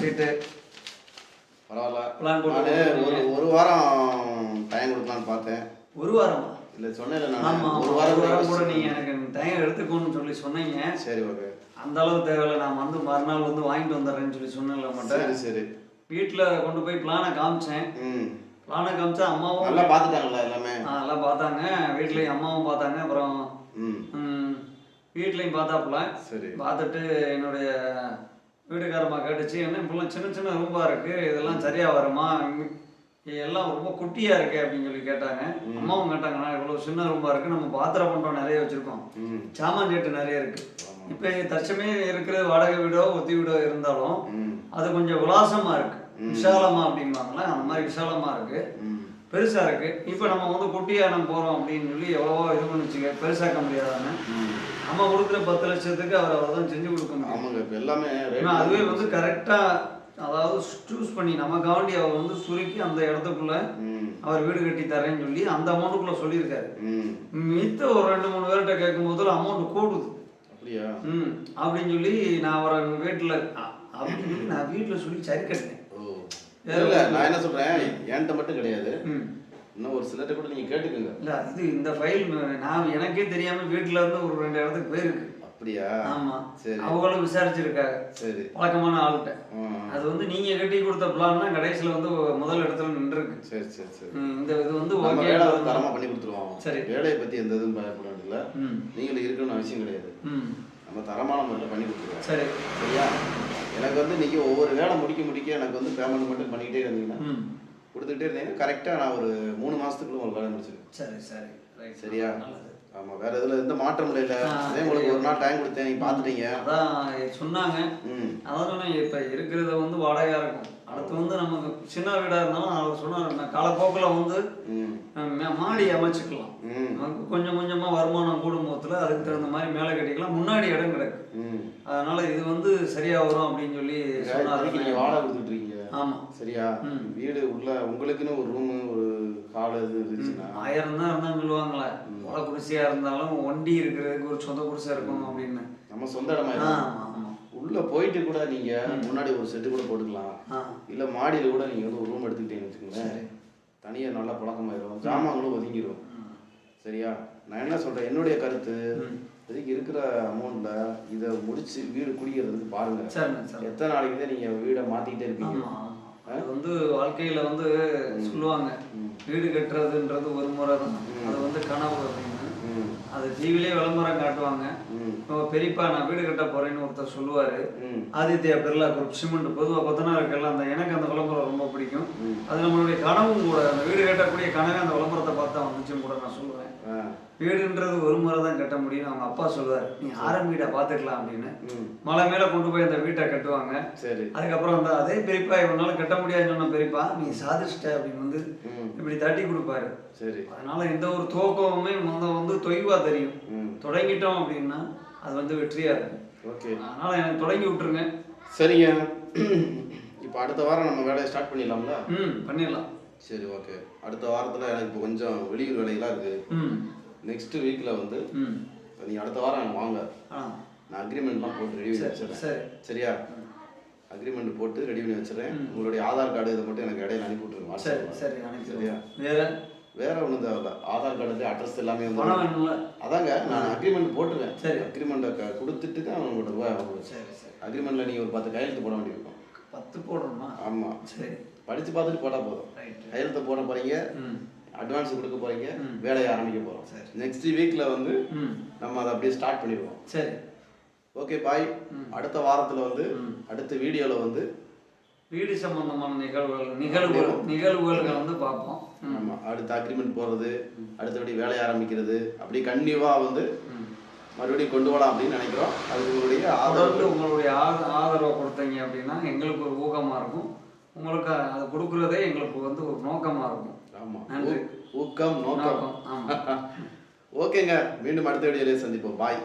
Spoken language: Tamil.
சீட்டு பரவாயில்ல. பிளான் போட்டு ஒரு வாரம் டைம் கொடுக்கலான்னு பார்த்தேன். ஒரு வாரமா? இல்லை சொன்னேன் நான். ஆமாம், ஒரு வாரம் வாரம் கூட நீங்கள் எனக்கு டைம் எடுத்துக்கோன்னு சொல்லி சொன்னீங்க. சரி, ஓகே. அந்த அளவு தேவையில்லை, நான் வந்து மறுநாள் வந்து வாங்கிட்டு வந்துடுறேன்னு சொல்லி சொன்னேன்ல மட்டும். சரி சரி. வீட்டில் கொண்டு போய் பிளானை காமிச்சேன். பிளானை காமிச்சா அம்மாவும் நல்லா பார்த்துட்டாங்களா எல்லாமே? நல்லா பார்த்தாங்க. வீட்லேயும் அம்மாவும் பார்த்தாங்க. அப்புறம் வீட்லேயும் பார்த்தாப்புல. சரி. பார்த்துட்டு என்னுடைய வீட்டுக்காரம்மா கேட்டுச்சு, என்ன இப்பெல்லாம் சின்ன சின்ன ரூமாக இருக்குது, இதெல்லாம் சரியாக வருமா, எல்லாம் ரொம்ப குட்டியாக இருக்கு அப்படின்னு சொல்லி கேட்டாங்க. அம்மாவும் கேட்டாங்கண்ணா, இவ்வளோ சின்ன ரூமாக இருக்குது, நம்ம பாத்திரம் பண்ணுறோம் நிறைய வச்சுருக்கோம், சாமான் செட்டு நிறைய இருக்குது. இப்போ தற்சமயம் இருக்கிற வாடகை வீடோ ஒத்தி வீடோ இருந்தாலும் அது கொஞ்சம் விலாசமாக இருக்குது, விசாலமாக அப்படிம்பாங்களே அந்த மாதிரி விசாலமாக இருக்குது, பெருசாக இருக்குது. இப்போ நம்ம வந்து குட்டியாக நம்ம போகிறோம் அப்படின்னு சொல்லி எவ்வளவோ இது பண்ணிச்சுக்க, பெருசாக்க முடியாதானே. நம்ம கொடுக்குற 10 லட்சத்துக்கு அவர் தான் செஞ்சு கொடுக்க முடியும். இப்போ எல்லாமே அதுவே வந்து கரெக்டாக, அதாவது சூஸ் பண்ணி நமக்காண்டி அவர் வந்து சுருக்கி அந்த இடத்துக்குள்ள அவர் வீடு கட்டி தரேன்னு சொல்லி அந்த அமௌண்ட்டுக்குள்ள சொல்லியிருக்காரு. மித்த ஒரு 2-3 பேர்கிட்ட கேட்கும் போது அமௌண்ட் கூடுது. அப்படியா? அப்படின்னு சொல்லி நான் அவரை வீட்டில் அப்படின்னு சொல்லி நான் வீட்டில் சொல்லி சரி கட்டினேன். இல்லை, நான் என்ன சொல்கிறேன், என்கிட்ட மட்டும் கிடையாது, இன்னும் ஒரு சிலர்கிட்ட கூட நீங்கள் கேட்டுக்கோங்க. இல்லை, இது இந்த ஃபைல் நான் எனக்கே தெரியாமல் வீட்டில் இருந்து ஒரு 2 இடத்துக்கு போயிருக்கு. அப்படியா? ஆமா, சரி. அவங்களும் விசாரிச்சிருக்காங்க. சரி. பழக்கமான ஆளுகிட்ட. அது வந்து நீங்க கட்டி கொடுத்த பிளான்னா கடைசியில வந்து முதல் இடத்துல நின்றுருக்கு. சரி சரி சரி. இந்த இது வந்து ஓகே, வேலை தரமா பண்ணி கொடுத்துருவோம். சரி. வேலையை பத்தி எந்த இதுவும் பயப்பட வேண்டியதில்லை, நீங்களும் இருக்கணும்னு அவசியம் கிடையாது, நம்ம தரமான முறையில் பண்ணி கொடுத்துருவோம். சரி. சரியா? எனக்கு வந்து நீங்க ஒவ்வொரு வேலை முடிக்க எனக்கு வந்து பேமெண்ட் மட்டும் பண்ணிக்கிட்டே இருந்தீங்கன்னா, கொடுத்துக்கிட்டே இருந்தீங்கன்னா கரெக்டாக நான் ஒரு 3 மாசத்துக்குள்ள உங்களுக்கு வேலை முடிச்சிருக்கேன். சரி சரி. சரியா? ஆமாம், வேற இதில் எந்த மாற்றம் இல்லை. அதே உங்களுக்கு ஒரு நாள் டைம் கொடுத்தேன், நீங்கள் பார்த்துட்டீங்க. அதான் சொன்னாங்க. அதான் இப்போ இருக்கிறத வந்து வாடகையாக இருக்கும். அடுத்து வந்து நமக்கு சின்ன வீடாக இருந்தாலும் அவர் சொன்னார், நான் காலப்போக்கில் வந்து மாடி அமைச்சுக்கலாம், நமக்கு கொஞ்சம் கொஞ்சமாக வருமானம் கூடும் போதில் அதுக்கு தகுந்த மாதிரி மேலே கட்டிக்கலாம், முன்னாடி இடம் கிடக்கு, அதனால இது வந்து சரியா வரும் அப்படின்னு சொல்லி சொன்னார். நீங்கள் வாடகை கொடுத்துட்டு இருக்கீங்க. ஆமாம். சரியா? வீடு உள்ள உங்களுக்குன்னு ஒரு ரூமு ஒரு ஹால் இது இருந்துச்சுன்னா 1000 தான் இருந்தாலும் சொல்லுவாங்களே, உல குடிசையாக இருந்தாலும் ஒண்டி இருக்கிறதுக்கு ஒரு சொந்த குடிசை இருக்கும் அப்படின்னு. நம்ம சொந்த இடமா உள்ள போயிட்டு கூட நீங்க முன்னாடி ஒரு செட்டு கூட போட்டுக்கலாம், இல்ல மாடியில கூட நீங்க வந்து ஒரு ரூம் எடுத்துக்கிட்டீங்கன்னு வச்சுக்கோங்களேன், தனியா நல்லா பழக்கமாயிரும், ஜாமான்களும் ஒதுங்கிடும். சரியா? நான் என்ன சொல்றேன், என்னுடைய கருத்து, இதுக்கு இருக்கிற அமௌண்ட்ல இதை முடிச்சு வீடு குடிக்கிறதுக்கு பாருங்க. எத்தனை நாளைக்கு தான் நீங்க வீடை மாத்திக்கிட்டே இருப்பீங்க. அது வந்து வாழ்க்கையில வந்து சொல்லுவாங்க, வீடு கட்டுறதுன்றது ஒரு முறை தான், அது வந்து கனவு அப்படின்னு. அது டிவிலே விளம்பரம் காட்டுவாங்க. இப்போ பெரியப்பா நான் வீடு கட்ட போறேன்னு ஒருத்தர் சொல்லுவாரு, ஆதித்யா பிர்லா குரூப் சிமெண்ட், பொதுவாக கொத்தனாருக்கெல்லாம் அந்த எனக்கு அந்த விளம்பரம் ரொம்ப பிடிக்கும். அது நம்மளுடைய கனவும் கூட, அந்த வீடு கட்டக்கூடிய கனவே அந்த விளம்பரத்தை பார்த்தா வந்துச்சும் கூட நான் சொல்லுவேன். வீடுன்றது ஒரு முறை தான் கட்ட முடியும். அவங்க அப்பா சொல்லுவார், நீ ஆரம்ப வீடை பார்த்துக்கலாம் அப்படின்னு. மலை மேலே கொண்டு போய் அந்த வீட்டை கட்டுவாங்க. சரி. அதுக்கப்புறம் அந்த அதே பெரியப்பா இவனால கட்ட முடியாதுன்னு சொன்ன பெரியப்பா, நீ சாதிச்சிட்ட அப்படின்னு வந்து இப்படி தட்டி கொடுப்பாரு. சரி. அதனால எந்த ஒரு துவக்கமுமே வந்து தொய்வா தெரியும். தொடங்கிட்டோம் அப்படின்னா அது வந்து வெற்றியா இருக்கும். ஓகே, அதனால எனக்கு தொடங்கி விட்டுருங்க. சரிங்க. இப்போ அடுத்த வாரம் நம்ம வேலையை ஸ்டார்ட் பண்ணிடலாம்ல? பண்ணிடலாம். சரி, ஓகே. அடுத்த வாரத்தில் எனக்கு இப்போ கொஞ்சம் வெளியூர் வேலையெல்லாம் இருக்குது. நெக்ஸ்ட் வீக்கில் வந்து நீங்கள் அடுத்த வாரம் எனக்கு வாங்க, நான் அக்ரிமெண்ட்லாம் போட்டு ரெடி பண்ணி வச்சிடறேன். சரியா? அக்ரிமெண்ட் போட்டு ரெடி பண்ணி வச்சிடறேன். உங்களுடைய ஆதார் கார்டு இதை மட்டும் எனக்கு இடையில அனுப்பி விட்டுருங்க. சரியா? வேற ஒன்றும் தேவையில்ல, ஆதார் கார்டு அட்ரஸ் எல்லாமே வந்து அதாங்க, நான் அக்ரிமெண்ட் போட்டுருவேன். சரி. அக்ரிமெண்ட்டை கொடுத்துட்டு தான் உங்களோட ரூபாய் வாங்குவேன். சரி சரி. அக்ரிமெண்ட்டில் நீங்கள் ஒரு 10 கையெழுத்து போட வேண்டியிருக்கும். 10 போடணுமா? ஆமாம். சரி. படித்து பார்த்துட்டு போட்டால் போதும். கையெழுத்து போட போகிறீங்க, அட்வான்ஸ் கொடுக்க போகிறீங்க, வேலையை ஆரம்பிக்க போகிறோம். நெக்ஸ்ட் வீக்கில் வந்து நம்ம அதை அப்படியே ஸ்டார்ட் பண்ணிடுவோம். சரி, ஓகே பாய். அடுத்த வாரத்தில் வந்து அடுத்த வீடியோவில் வந்து வீடு சம்பந்தமான நிகழ்வுகள் வந்து பார்ப்போம். ஆமாம், அடுத்த அக்ரிமெண்ட் போடுறது, அடுத்தபடி வேலையை ஆரம்பிக்கிறது, அப்படி கண்டிப்பாக வந்து மறுபடியும் கொண்டு வரலாம் அப்படின்னு நினைக்கிறோம். அது உங்களுடைய ஆதரவை கொடுத்தீங்க அப்படின்னா எங்களுக்கு ஒரு ஊக்கமாக இருக்கும். உங்களுக்கு அதை கொடுக்குறதே எங்களுக்கு வந்து ஒரு நோக்கமாக இருக்கும். ஆமாம், நன்றி. ஊக்கம், நோக்கம். ஆமாம். ஓகேங்க, மீண்டும் அடுத்த வீடியோவில் சந்திப்போம். பாய்.